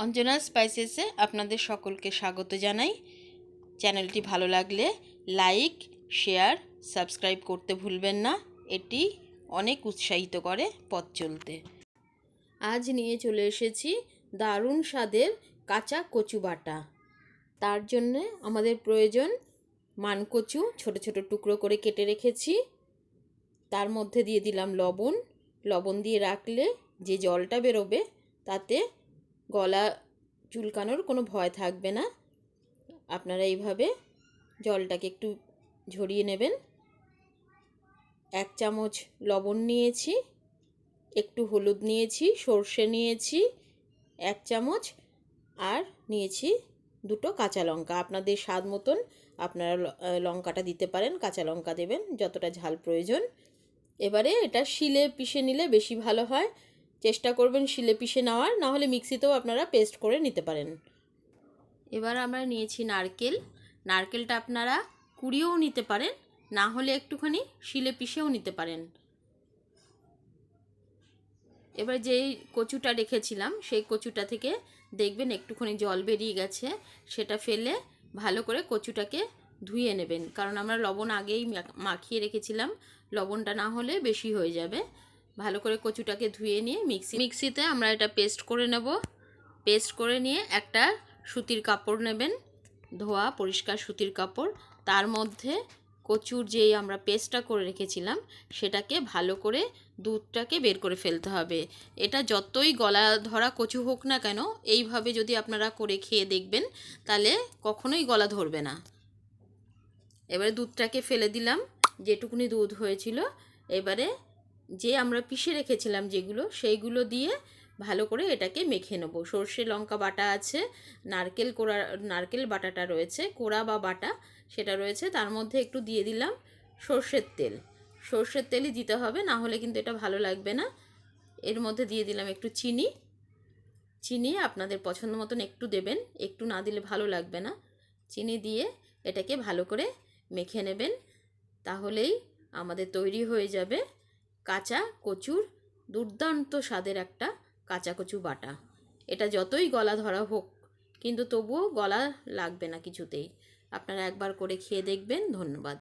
অঞ্জনা স্পাইসেসে আপনাদের সকলকে স্বাগত জানাই। চ্যানেলটি ভালো লাগলে লাইক, শেয়ার, সাবস্ক্রাইব করতে ভুলবেন না। এটি অনেক উৎসাহিত করে পথ চলতে। আজ নিয়ে চলে এসেছি দারুণ স্বাদের কাঁচা কচু বাটা। তার জন্য আমাদের প্রয়োজন মানকচু, ছোট ছোট টুকরো করে কেটে রেখেছি। তার মধ্যে দিয়ে দিলাম লবণ। লবণ দিয়ে রাখলে যে জলটা বেরোবে তাতে গলা চুলকানোর কোনো ভয় থাকবে না। আপনারা এইভাবে জলটাকে একটু ঝরিয়ে নেবেন। 1 চামচ লবণ নিয়েছি, একটু হলুদ নিয়েছি, সর্ষে নিয়েছি 1 চামচ, আর নিয়েছি 2টো কাঁচা লঙ্কা। আপনাদের স্বাদ মতন আপনারা লঙ্কাটা দিতে পারেন, কাঁচা লঙ্কা দেবেন যতটা ঝাল প্রয়োজন। এবারে এটা শিলে পিষে নিলে বেশি ভালো হয়। চেষ্টা করবেন শিলে পিষে নেওয়ার, না হলে মিক্সিতেও আপনারা পেস্ট করে নিতে পারেন। এবার আমরা নিয়েছি নারকেল। নারকেলটা আপনারা কুড়িয়েও নিতে পারেন, না হলে একটুখানি শিলে পিষেও নিতে পারেন। এবার যেই কচুটা রেখেছিলাম সেই কচুটা থেকে দেখবেন একটুখানি জল বেরিয়ে গেছে, সেটা ফেলে ভালো করে কচুটাকে ধুয়ে নেবেন, কারণ আমরা লবণ আগেই মাখিয়ে রেখেছিলাম, লবণটা না হলে বেশি হয়ে যাবে। ভালো করে কচুটাকে ধুয়ে নিয়ে মিক্সিতে আমরা এটা পেস্ট করে নেব। পেস্ট করে নিয়ে একটা সুতির কাপড় নেবেন, ধোয়া পরিষ্কার সুতির কাপড়। তার মধ্যে কচুর যেই আমরা পেস্টটা করে রেখেছিলাম সেটাকে ভালো করে দুধটাকে বের করে ফেলতে হবে। এটা যতই গলা ধরা কচু হোক না কেন, এইভাবে যদি আপনারা করে খেয়ে দেখবেন তাহলে কখনোই গলা ধরবে না। এবারে দুধটাকে ফেলে দিলাম, যেটুকুনি দুধ হয়েছিল। এবারে যে আমরা পিষে রেখেছিলাম যেগুলো, সেইগুলো দিয়ে ভালো করে এটাকে মেখে নেব। সর্ষে লঙ্কা বাটা আছে, নারকেল বাটাটা রয়েছে, কোড়া বা বাটা সেটা রয়েছে। তার মধ্যে একটু দিয়ে দিলাম সর্ষের তেল। সর্ষের তেলই দিতে হবে, না হলে কিন্তু এটা ভালো লাগবে না। এর মধ্যে দিয়ে দিলাম একটু চিনি। চিনি আপনাদের পছন্দ মতন একটু দেবেন, একটু না দিলে ভালো লাগবে না। চিনি দিয়ে এটাকে ভালো করে মেখে নেবেন, তাহলেই আমাদের তৈরি হয়ে যাবে কাঁচা কচুর দুর্দান্ত স্বাদের একটা কাঁচা কচু বাটা। এটা যতই গলা ধরা হোক কিন্তু তবুও গলা লাগবে না কিছুতেই। আপনারা একবার করে খেয়ে দেখবেন। ধন্যবাদ।